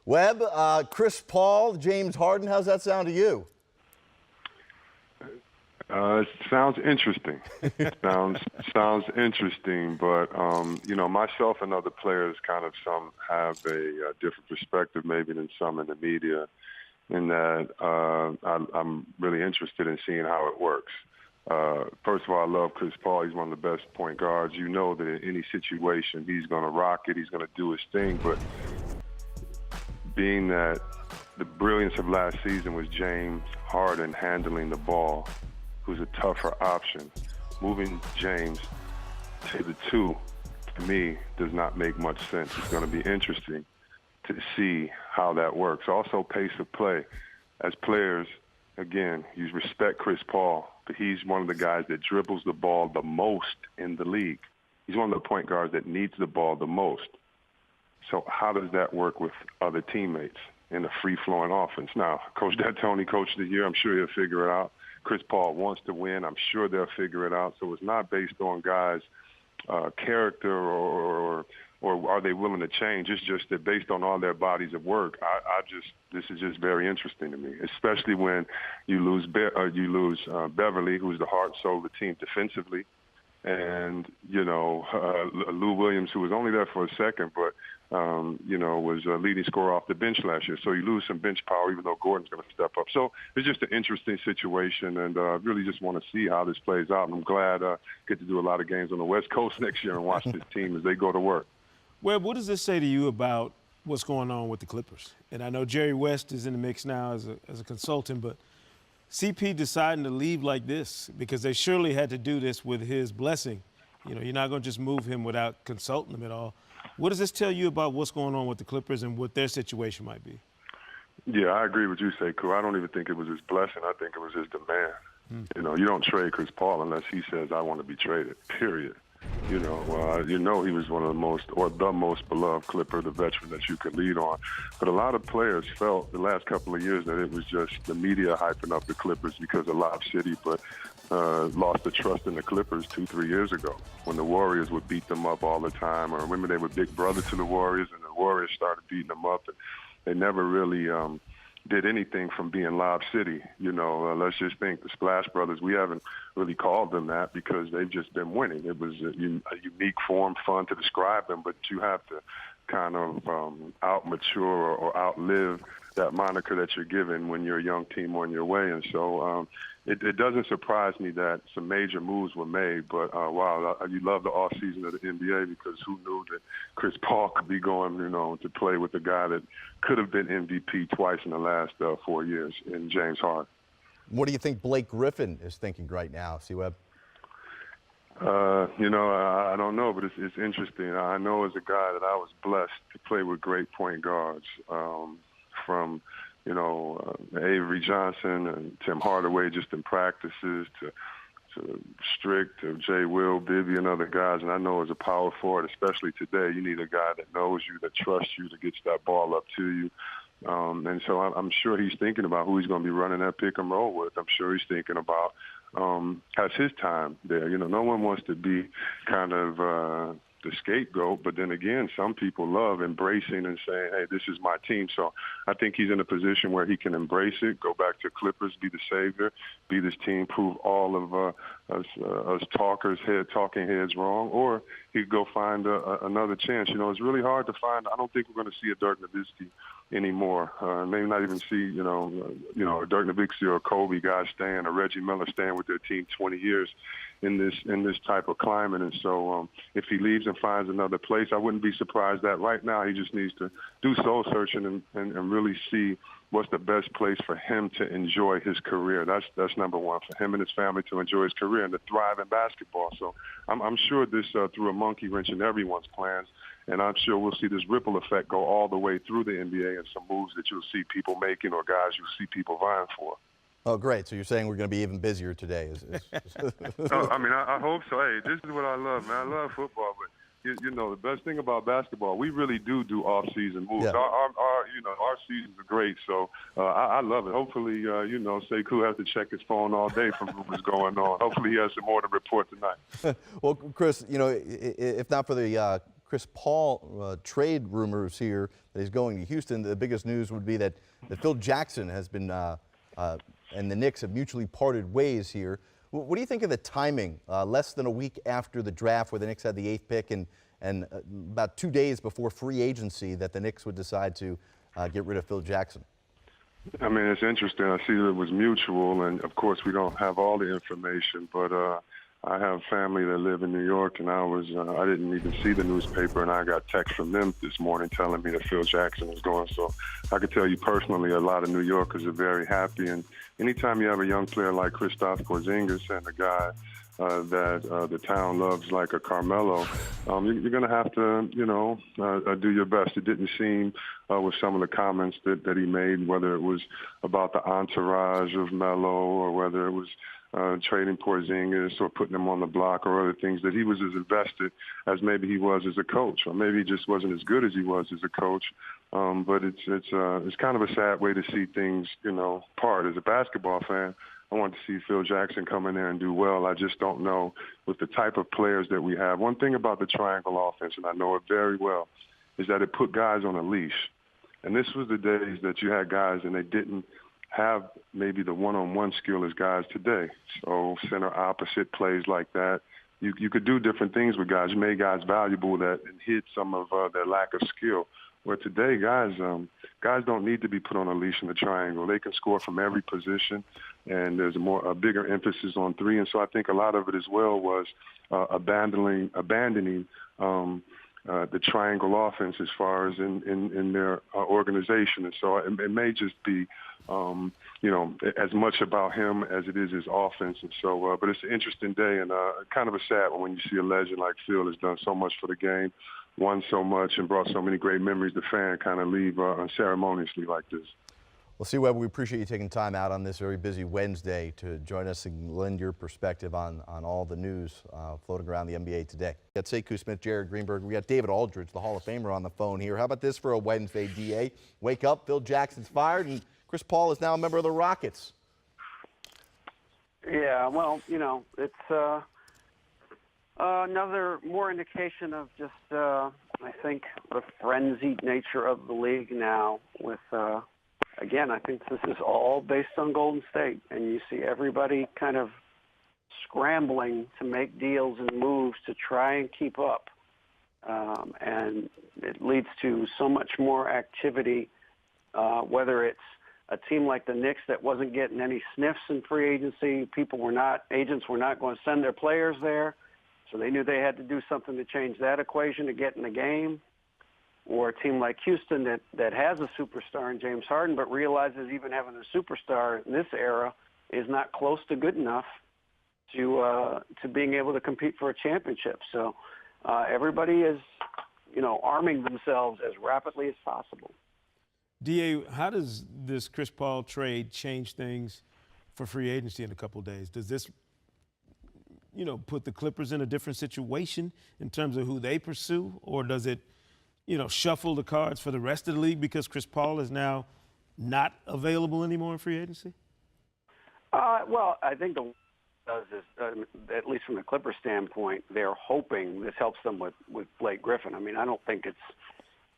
Webb, Chris Paul, James Harden, how's that sound to you? It sounds interesting. sounds interesting, but you know, myself and other players some have a different perspective maybe than some in the media, in that I'm really interested in seeing how it works. First of all, I love Chris Paul. He's one of the best point guards. You know that in any situation, he's going to rock it. He's going to do his thing. But being that the brilliance of last season was James Harden handling the ball, who's a tougher option, moving James to the 2, to me, does not make much sense. It's going to be interesting to see how that works. Also, pace of play. As players, again, you respect Chris Paul, but he's one of the guys that dribbles the ball the most in the league. He's one of the point guards that needs the ball the most. So how does that work with other teammates in a free-flowing offense? Now, Coach D'Antoni, Coach of the Year, I'm sure he'll figure it out. Chris Paul wants to win. I'm sure they'll figure it out. So it's not based on guys' character or are they willing to change. It's just that based on all their bodies of work, this is just very interesting to me, especially when you lose Beverly, who's the heart and soul of the team defensively, and, you know, Lou Williams, who was only there for a second, but, you know, was a leading scorer off the bench last year. So you lose some bench power, even though Gordon's going to step up. So it's just an interesting situation, and I really just want to see how this plays out. And I'm glad I get to do a lot of games on the West Coast next year and watch this team as they go to work. Webb, what does this say to you about what's going on with the Clippers? And I know Jerry West is in the mix now as a consultant, but CP deciding to leave like this, because they surely had to do this with his blessing. You know, you're not going to just move him without consulting him at all. What does this tell you about what's going on with the Clippers and what their situation might be? Yeah, I agree with you, Sekou. I don't even think it was his blessing. I think it was his demand. You know, you don't trade Chris Paul unless he says, I want to be traded, period. You know, he was one of the most, or the most beloved Clipper, the veteran that you could lead on. But a lot of players felt the last couple of years that it was just the media hyping up the Clippers because of Lob City, but lost the trust in the Clippers 2-3 years ago when the Warriors would beat them up all the time. I remember they were big brother to the Warriors, and the Warriors started beating them up, and they never really did anything from being Lob City. You know, let's just think the Splash Brothers, we haven't really called them that because they've just been winning. It was a unique form, fun to describe them, but you have to kind of out-mature or outlive that moniker that you're given when you're a young team on your way. And so it doesn't surprise me that some major moves were made, but wow, you love the offseason of the NBA because who knew that Chris Paul could be going, you know, to play with a guy that could have been MVP twice in the last 4 years in James Harden. What do you think Blake Griffin is thinking right now, C-Webb? You know, I don't know, but it's interesting. I know as a guy that I was blessed to play with great point guards from, you know, Avery Johnson and Tim Hardaway just in practices to Strick to Jay Will, Bibby, and other guys. And I know as a power forward, especially today, you need a guy that knows you, that trusts you, that gets that ball up to you. And so I'm sure he's thinking about who he's going to be running that pick and roll with. I'm sure he's thinking about has his time there. You know, no one wants to be kind of the scapegoat, but then again, some people love embracing and saying, hey, this is my team. So I think he's in a position where he can embrace it, go back to Clippers, be the savior, be this team, prove all of us talking heads wrong, or he could go find another chance. You know, it's really hard to find. I don't think we're going to see a Dirk Nowitzki anymore. Maybe not even see, you know, a Dirk Nowitzki or a Kobe guy staying, or Reggie Miller staying with their team 20 years in this type of climate. And so if he leaves and finds another place, I wouldn't be surprised that right now he just needs to do soul searching and really see what's the best place for him to enjoy his career. That's number one, for him and his family to enjoy his career and to thrive in basketball. So I'm sure this threw a monkey wrench in everyone's plans, and I'm sure we'll see this ripple effect go all the way through the NBA and some moves that you'll see people making or guys you'll see people vying for. Oh, great. So you're saying we're going to be even busier today. Oh, I mean, I hope so. Hey, this is what I love, man. I love football, but you know, the best thing about basketball, we really do off-season moves. Yeah. Our seasons are great, so I love it. Hopefully, you know, Sekou has to check his phone all day from rumors going on. Hopefully he has some more to report tonight. Well, Chris, you know, if not for the Chris Paul trade rumors here that he's going to Houston. The biggest news would be that Phil Jackson has been and the Knicks have mutually parted ways here. What do you think of the timing? Less than a week after the draft, where the Knicks had the 8th pick, and about 2 days before free agency, that the Knicks would decide to get rid of Phil Jackson. I mean, it's interesting. I see that it was mutual, and of course, we don't have all the information, but I have family that live in New York, and I didn't even see the newspaper, and I got text from them this morning telling me that Phil Jackson was going. So I could tell you personally, a lot of New Yorkers are very happy. And anytime you have a young player like Kristaps Porzingis and a guy that the town loves like a Carmelo, you're going to have to, do your best. It didn't seem with some of the comments that he made, whether it was about the entourage of Melo or whether it was trading Porzingis or putting him on the block or other things, that he was as invested as maybe he was as a coach, or maybe he just wasn't as good as he was as a coach. But it's kind of a sad way to see things, part. As a basketball fan, I want to see Phil Jackson come in there and do well. I just don't know with the type of players that we have. One thing about the triangle offense, and I know it very well, is that it put guys on a leash. And this was the days that you had guys and they didn't have maybe the one-on-one skill as guys today. So center opposite plays like that. You could do different things with guys. You made guys valuable and hid some of their lack of skill. Where today, guys don't need to be put on a leash in the triangle. They can score from every position, and there's a bigger emphasis on three. And so I think a lot of it as well was abandoning the triangle offense as far as in their organization. And so it may just be, as much about him as it is his offense. And so, but it's an interesting day and kind of a sad one when you see a legend like Phil has done so much for the game, won so much, and brought so many great memories to fans kind of leave unceremoniously like this. Well, Steve Webb, we appreciate you taking time out on this very busy Wednesday to join us and lend your perspective on all the news floating around the NBA today. We got Sekou Smith, Jared Greenberg. We got David Aldridge, the Hall of Famer, on the phone here. How about this for a Wednesday, DA? Wake up, Phil Jackson's fired, and Chris Paul is now a member of the Rockets. Yeah, well, it's another more indication of just, I think, the frenzied nature of the league now with again, I think this is all based on Golden State, and you see everybody kind of scrambling to make deals and moves to try and keep up. And it leads to so much more activity, whether it's a team like the Knicks that wasn't getting any sniffs in free agency. Agents were not going to send their players there, so they knew they had to do something to change that equation to get in the game. Or a team like Houston that has a superstar in James Harden, but realizes even having a superstar in this era is not close to good enough to being able to compete for a championship. So everybody is, arming themselves as rapidly as possible. DA, how does this Chris Paul trade change things for free agency in a couple of days? Does this, put the Clippers in a different situation in terms of who they pursue, or does it shuffle the cards for the rest of the league because Chris Paul is now not available anymore in free agency? Well, I think the does is, at least from the Clippers standpoint, they're hoping this helps them with Blake Griffin. I mean, I don't think it's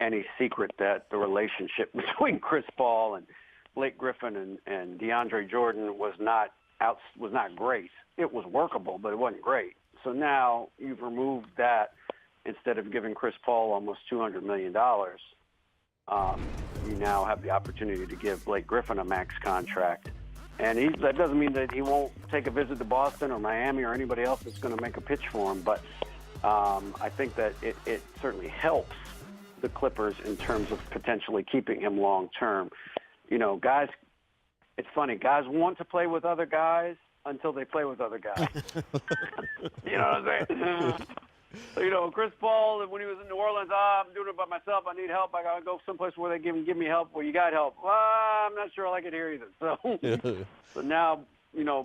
any secret that the relationship between Chris Paul and Blake Griffin and DeAndre Jordan was not great. It was workable, but it wasn't great. So now you've removed that. Instead of giving Chris Paul almost $200 million, you now have the opportunity to give Blake Griffin a max contract. And that doesn't mean that he won't take a visit to Boston or Miami or anybody else that's going to make a pitch for him. But I think that it certainly helps the Clippers in terms of potentially keeping him long term. Guys, it's funny. Guys want to play with other guys until they play with other guys. You know what I'm saying? So, Chris Paul, when he was in New Orleans, I'm doing it by myself. I need help. I got to go someplace where they give me help. Well, you got help. I'm not sure I like it here either. So now,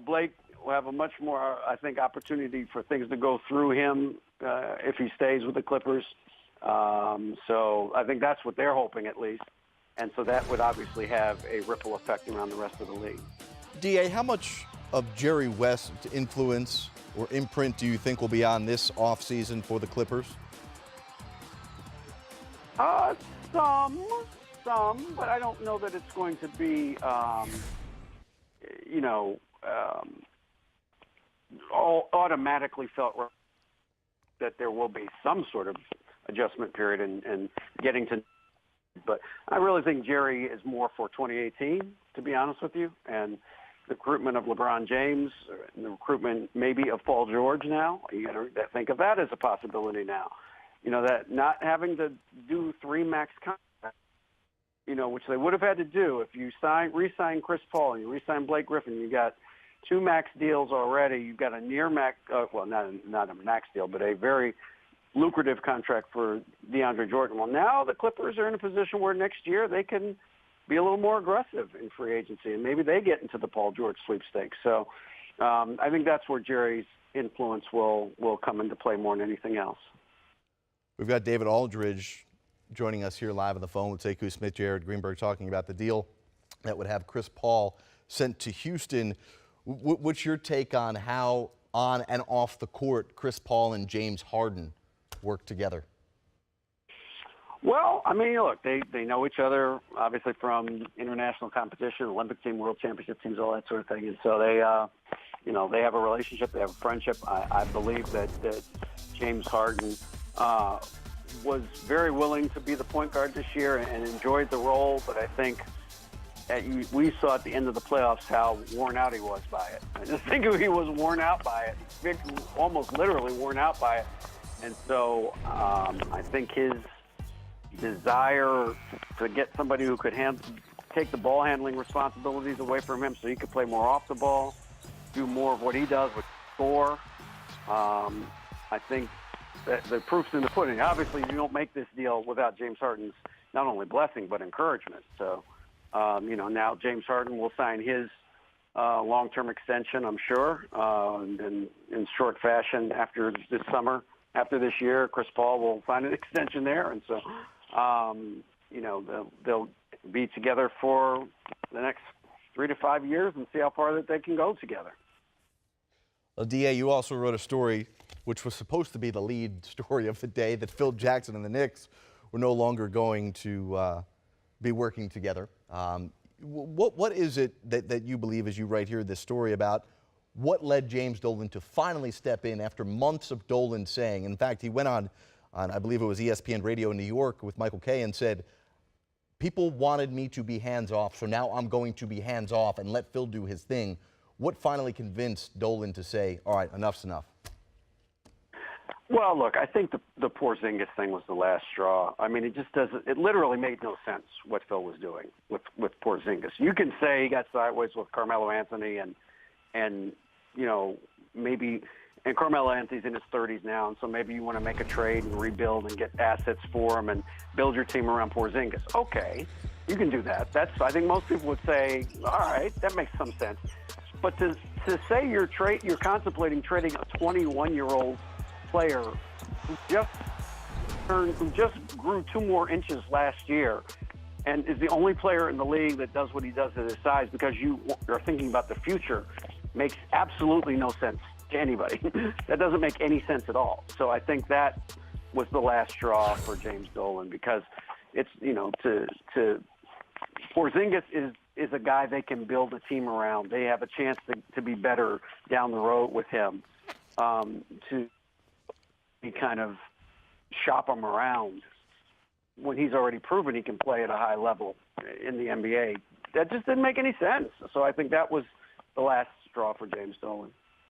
Blake will have a much more, I think, opportunity for things to go through him if he stays with the Clippers. So I think that's what they're hoping at least. And so that would obviously have a ripple effect around the rest of the league. DA, how much of Jerry West's influence or imprint do you think will be on this offseason for the Clippers? Uh, some, but I don't know that it's going to be, you know, all automatically felt right that there will be some sort of adjustment period and getting to. But I really think Jerry is more for 2018, to be honest with you, and the recruitment of LeBron James, and the recruitment maybe of Paul George now. You got to think of that as a possibility now. You know, that not having to do 3 max contracts, you know, which they would have had to do if you re-sign Chris Paul and you re-sign Blake Griffin. You got 2 max deals already. You've got a near max, well, not a max deal, but a very lucrative contract for DeAndre Jordan. Well, now the Clippers are in a position where next year they can be a little more aggressive in free agency, and maybe they get into the Paul George sweepstakes. So I think that's where Jerry's influence will come into play more than anything else. We've got David Aldridge joining us here live on the phone with Sekou Smith, Jared Greenberg, talking about the deal that would have Chris Paul sent to Houston. What's your take on how on and off the court Chris Paul and James Harden work together? Well, I mean, look, they know each other, obviously, from international competition, Olympic team, world championship teams, all that sort of thing. And so they, you know, they have a relationship, they have a friendship. I believe that James Harden was very willing to be the point guard this year and enjoyed the role. But I think we saw at the end of the playoffs how worn out he was by it. I just think he was worn out by it, almost literally worn out by it. And so I think his desire to get somebody who could take the ball handling responsibilities away from him so he could play more off the ball, do more of what he does with score. I think that the proof's in the pudding. Obviously, you don't make this deal without James Harden's not only blessing but encouragement. So, you know, now James Harden will sign his long-term extension, I'm sure, in short fashion after this summer. After this year, Chris Paul will sign an extension there, and so you know they'll be together for the next 3 to 5 years and see how far that they can go together. Well, DA, you also wrote a story which was supposed to be the lead story of the day, that Phil Jackson and the Knicks were no longer going to be working together. What is it that you believe, as you write here this story, about what led James Dolan to finally step in after months of Dolan saying, in fact, he went on I believe it was ESPN Radio in New York with Michael Kay and said, people wanted me to be hands-off, so now I'm going to be hands-off and let Phil do his thing. What finally convinced Dolan to say, all right, enough's enough? Well, look, I think the Porzingis thing was the last straw. I mean, it just doesn't. It literally made no sense what Phil was doing with Porzingis. You can say he got sideways with Carmelo Anthony, and you know, maybe. And Carmelo Anthony's in his 30s now, and so maybe you want to make a trade and rebuild and get assets for him and build your team around Porzingis. Okay, you can do that. I think most people would say, all right, that makes some sense. But to say you're contemplating trading a 21-year-old player who just grew 2 more inches last year and is the only player in the league that does what he does at his size because you are thinking about the future makes absolutely no sense to anybody. That doesn't make any sense at all. So I think that was the last straw for James Dolan, because it's, you know, to Porzingis is a guy they can build a team around. They have a chance to be better down the road with him, to kind of shop him around when he's already proven he can play at a high level in the NBA. That just didn't make any sense. So I think that was the last straw for James Dolan.